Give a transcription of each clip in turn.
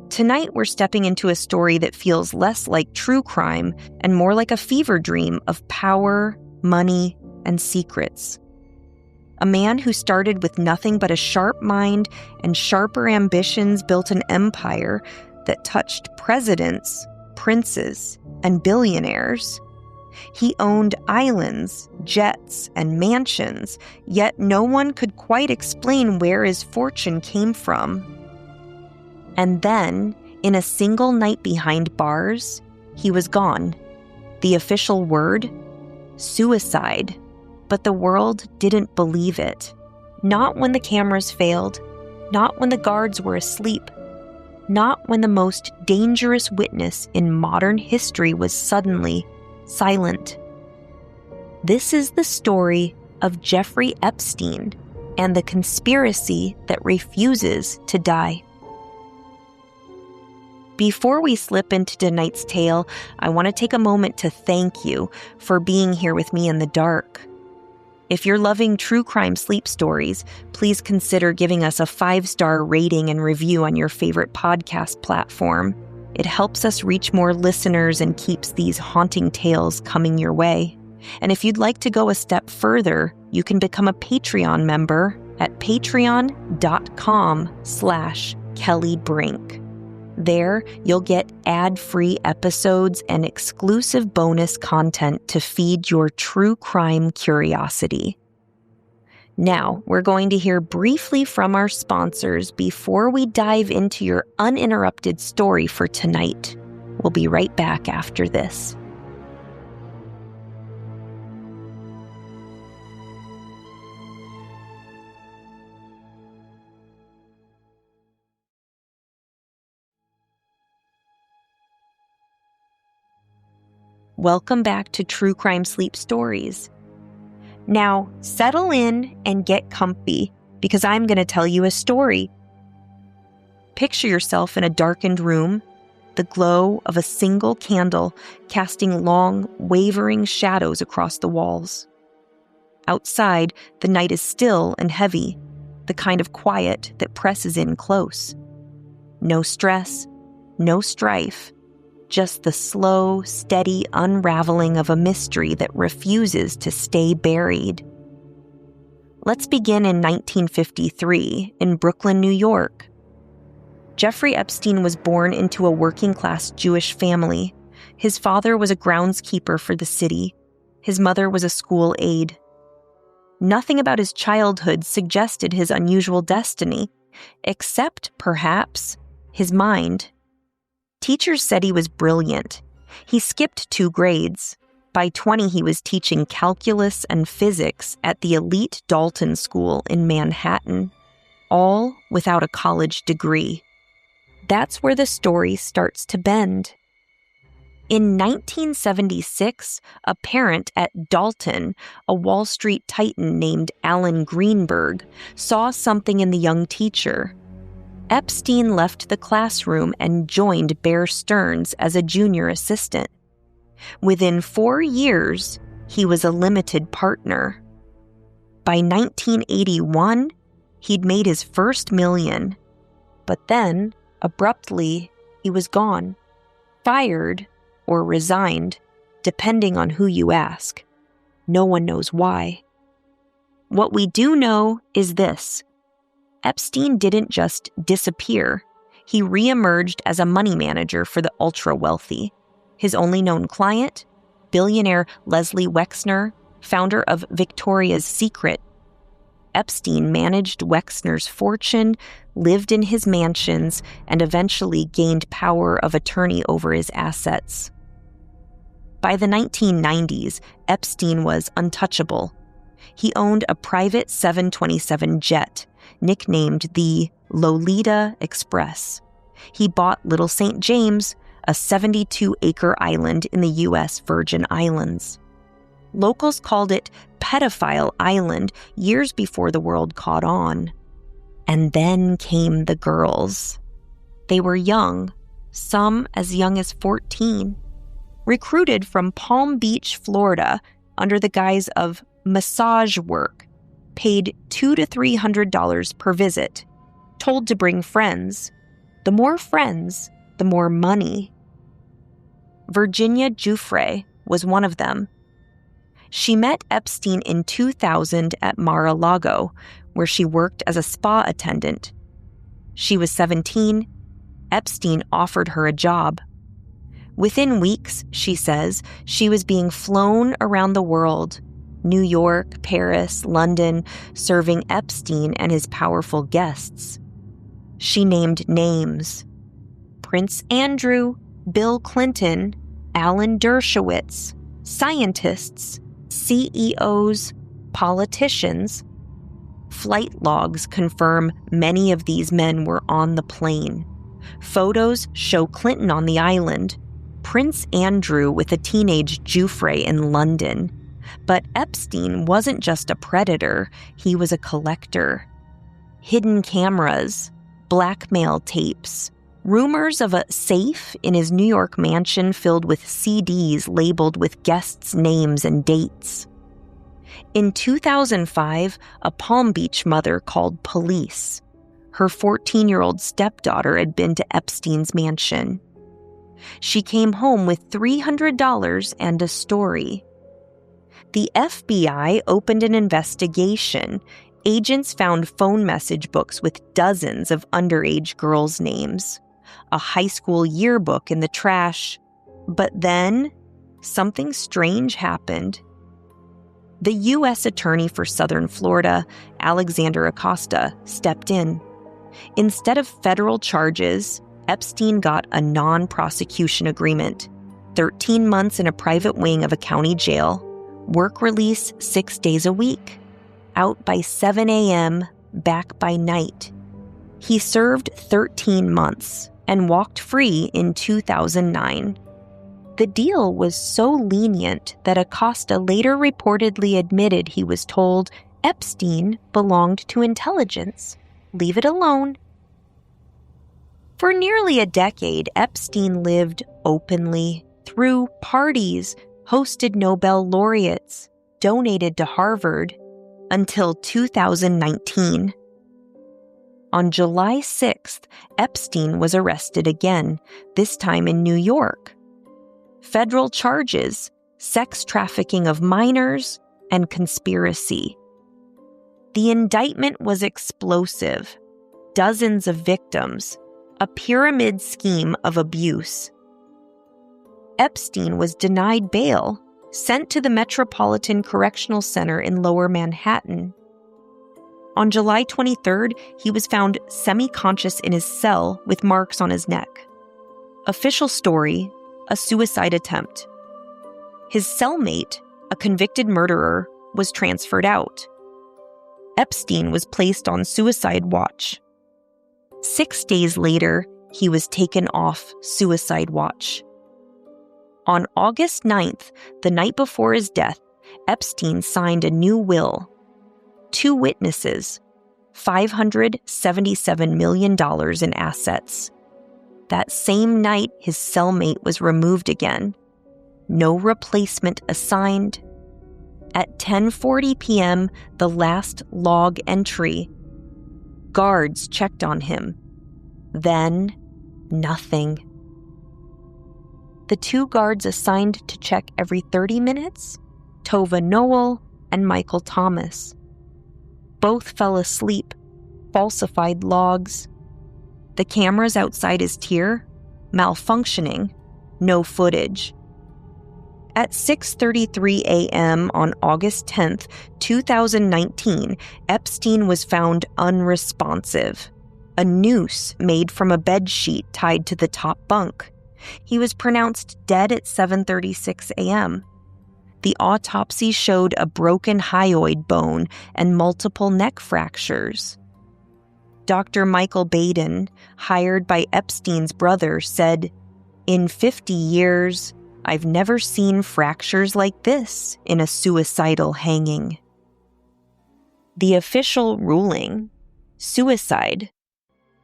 Tonight, we're stepping into a story that feels less like true crime and more like a fever dream of power, money, and secrets. A man who started with nothing but a sharp mind and sharper ambitions built an empire that touched presidents, princes, and billionaires. He owned islands, jets, and mansions, yet no one could quite explain where his fortune came from. And then, in a single night behind bars, he was gone. The official word? Suicide. But the world didn't believe it. Not when the cameras failed. Not when the guards were asleep. Not when the most dangerous witness in modern history was suddenly silent. This is the story of Jeffrey Epstein and the conspiracy that refuses to die. Before we slip into tonight's tale, I want to take a moment to thank you for being here with me in the dark. If you're loving true crime sleep stories, please consider giving us a 5-star rating and review on your favorite podcast platform. It helps us reach more listeners and keeps these haunting tales coming your way. And if you'd like to go a step further, you can become a Patreon member at patreon.com/Kelly Brink. There, you'll get ad-free episodes and exclusive bonus content to feed your true crime curiosity. Now, we're going to hear briefly from our sponsors before we dive into your uninterrupted story for tonight. We'll be right back after this. Welcome back to True Crime Sleep Stories. Now, settle in and get comfy because I'm going to tell you a story. Picture yourself in a darkened room, the glow of a single candle casting long, wavering shadows across the walls. Outside, the night is still and heavy, the kind of quiet that presses in close. No stress, no strife. Just the slow, steady unraveling of a mystery that refuses to stay buried. Let's begin in 1953 in Brooklyn, New York. Jeffrey Epstein was born into a working-class Jewish family. His father was a groundskeeper for the city. His mother was a school aide. Nothing about his childhood suggested his unusual destiny, except, perhaps, his mind. Teachers said he was brilliant. He skipped 2 grades. By 20, he was teaching calculus and physics at the elite Dalton School in Manhattan, all without a college degree. That's where the story starts to bend. In 1976, a parent at Dalton, a Wall Street titan named Alan Greenberg, saw something in the young teacher. Epstein left the classroom and joined Bear Stearns as a junior assistant. Within 4 years, he was a limited partner. By 1981, he'd made his first million. But then, abruptly, he was gone. Fired or resigned, depending on who you ask. No one knows why. What we do know is this. Epstein didn't just disappear. He reemerged as a money manager for the ultra-wealthy. His only known client, billionaire Leslie Wexner, founder of Victoria's Secret. Epstein managed Wexner's fortune, lived in his mansions, and eventually gained power of attorney over his assets. By the 1990s, Epstein was untouchable. He owned a private 727 jet, nicknamed the Lolita Express. He bought Little St. James, a 72-acre island in the U.S. Virgin Islands. Locals called it Pedophile Island years before the world caught on. And then came the girls. They were young, some as young as 14. Recruited from Palm Beach, Florida, under the guise of massage work, paid $200 to $300 per visit, told to bring friends. The more friends, the more money. Virginia Giuffre was one of them. She met Epstein in 2000 at Mar-a-Lago, where she worked as a spa attendant. She was 17. Epstein offered her a job. Within weeks, she says, she was being flown around the world, New York, Paris, London, serving Epstein and his powerful guests. She named names: Prince Andrew, Bill Clinton, Alan Dershowitz, scientists, CEOs, politicians. Flight logs confirm many of these men were on the plane. Photos show Clinton on the island, Prince Andrew with a teenage Giuffre in London. But Epstein wasn't just a predator, he was a collector. Hidden cameras, blackmail tapes, rumors of a safe in his New York mansion filled with CDs labeled with guests' names and dates. In 2005, a Palm Beach mother called police. Her 14-year-old stepdaughter had been to Epstein's mansion. She came home with $300 and a story. The FBI opened an investigation. Agents found phone message books with dozens of underage girls' names, a high school yearbook in the trash. But then, something strange happened. The U.S. Attorney for Southern Florida, Alexander Acosta, stepped in. Instead of federal charges, Epstein got a non-prosecution agreement, 13 months in a private wing of a county jail, work release 6 days a week, out by 7 a.m., back by night. He served 13 months and walked free in 2009. The deal was so lenient that Acosta later reportedly admitted he was told Epstein belonged to intelligence. Leave it alone. For nearly a decade, Epstein lived openly, threw parties, hosted Nobel laureates, donated to Harvard, until 2019. On July 6th, Epstein was arrested again, this time in New York. Federal charges, sex trafficking of minors, and conspiracy. The indictment was explosive. Dozens of victims, a pyramid scheme of abuse. Epstein was denied bail, sent to the Metropolitan Correctional Center in Lower Manhattan. On July 23rd, he was found semi-conscious in his cell with marks on his neck. Official story: a suicide attempt. His cellmate, a convicted murderer, was transferred out. Epstein was placed on suicide watch. 6 days later, he was taken off suicide watch. On August 9th, the night before his death, Epstein signed a new will. 2 witnesses, $577 million in assets. That same night, his cellmate was removed again. No replacement assigned. At 10:40 p.m., the last log entry. Guards checked on him. Then, nothing. The 2 guards assigned to check every 30 minutes, Tova Noel and Michael Thomas. Both fell asleep, falsified logs. The cameras outside his tier, malfunctioning, no footage. At 6:33 a.m. on August 10th, 2019, Epstein was found unresponsive. A noose made from a bedsheet tied to the top bunk. He was pronounced dead at 7:36 a.m. The autopsy showed a broken hyoid bone and multiple neck fractures. Dr. Michael Baden, hired by Epstein's brother, said, "In 50 years, I've never seen fractures like this in a suicidal hanging." The official ruling: suicide.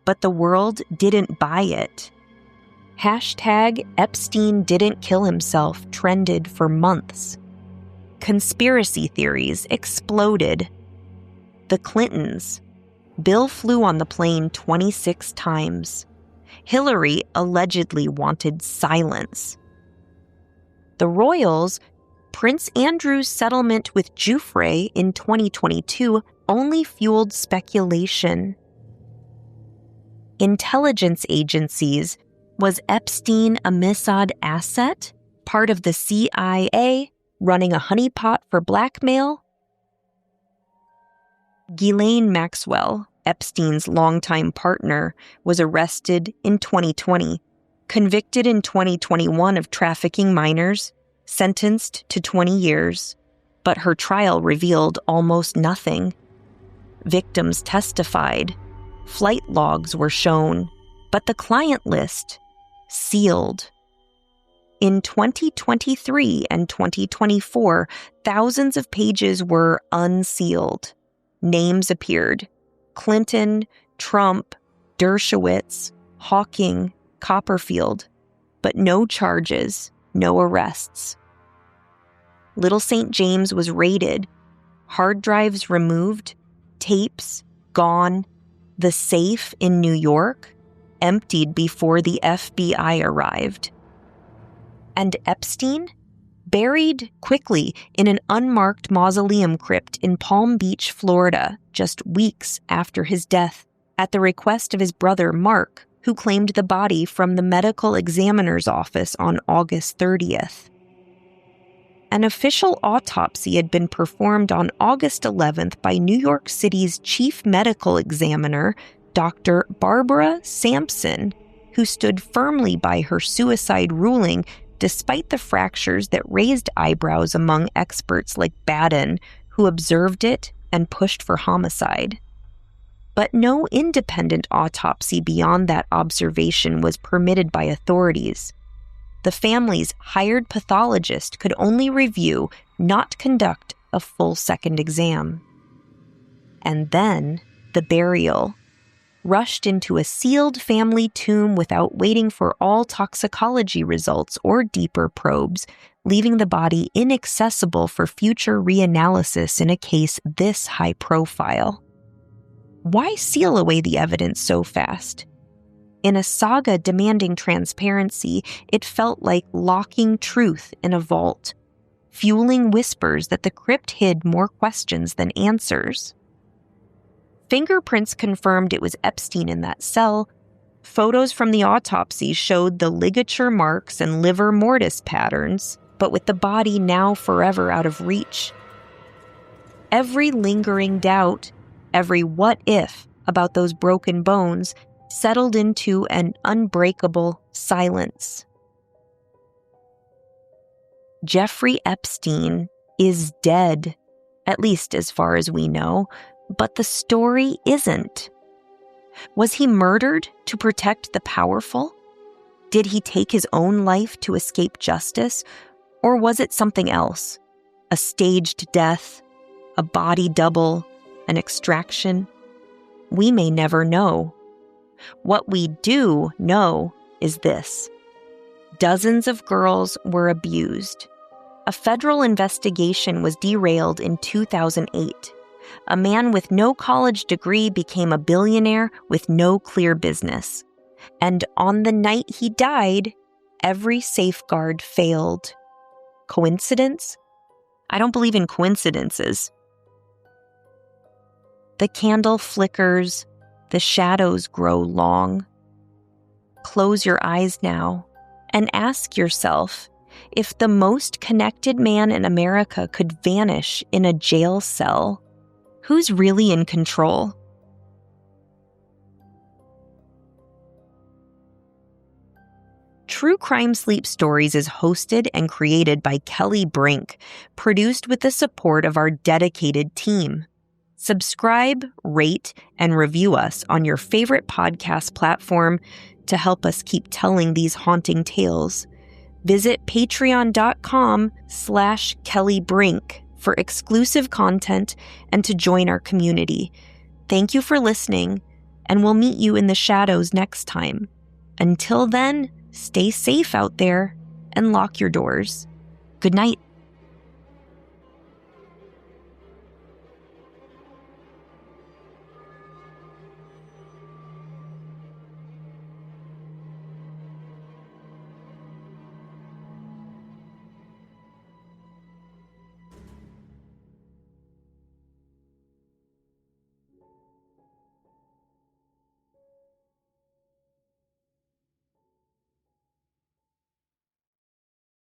But the world didn't buy it. Hashtag Epstein didn't kill himself trended for months. Conspiracy theories exploded. The Clintons. Bill flew on the plane 26 times. Hillary allegedly wanted silence. The royals, Prince Andrew's settlement with Jeffrey in 2022 only fueled speculation. Intelligence agencies. Was Epstein a Mossad asset? Part of the CIA running a honeypot for blackmail? Ghislaine Maxwell, Epstein's longtime partner, was arrested in 2020, convicted in 2021 of trafficking minors, sentenced to 20 years, but her trial revealed almost nothing. Victims testified, flight logs were shown, but the client list sealed. In 2023 and 2024, thousands of pages were unsealed. Names appeared: Clinton, Trump, Dershowitz, Hawking, Copperfield, but no charges, no arrests. Little St. James was raided, hard drives removed, tapes gone, the safe in New York emptied before the FBI arrived. And Epstein? Buried quickly in an unmarked mausoleum crypt in Palm Beach, Florida, just weeks after his death, at the request of his brother Mark, who claimed the body from the medical examiner's office on August 30th. An official autopsy had been performed on August 11th by New York City's chief medical examiner, Dr. Barbara Sampson, who stood firmly by her suicide ruling despite the fractures that raised eyebrows among experts like Baden, who observed it and pushed for homicide. But no independent autopsy beyond that observation was permitted by authorities. The family's hired pathologist could only review, not conduct a full second exam. And then the burial. Rushed into a sealed family tomb without waiting for all toxicology results or deeper probes, leaving the body inaccessible for future reanalysis in a case this high profile. Why seal away the evidence so fast? In a saga demanding transparency, it felt like locking truth in a vault, fueling whispers that the crypt hid more questions than answers. Fingerprints confirmed it was Epstein in that cell. Photos from the autopsy showed the ligature marks and livor mortis patterns, but with the body now forever out of reach. Every lingering doubt, every what if about those broken bones settled into an unbreakable silence. Jeffrey Epstein is dead, at least as far as we know. But the story isn't. Was he murdered to protect the powerful? Did he take his own life to escape justice? Or was it something else? A staged death? A body double? An extraction? We may never know. What we do know is this: dozens of girls were abused. A federal investigation was derailed in 2008. A man with no college degree became a billionaire with no clear business. And on the night he died, every safeguard failed. Coincidence? I don't believe in coincidences. The candle flickers, the shadows grow long. Close your eyes now and ask yourself, if the most connected man in America could vanish in a jail cell, who's really in control? True Crime Sleep Stories is hosted and created by Kelly Brink, produced with the support of our dedicated team. Subscribe, rate, and review us on your favorite podcast platform to help us keep telling these haunting tales. Visit patreon.com/KellyBrink for exclusive content and to join our community. Thank you for listening, and we'll meet you in the shadows next time. Until then, stay safe out there and lock your doors. Good night.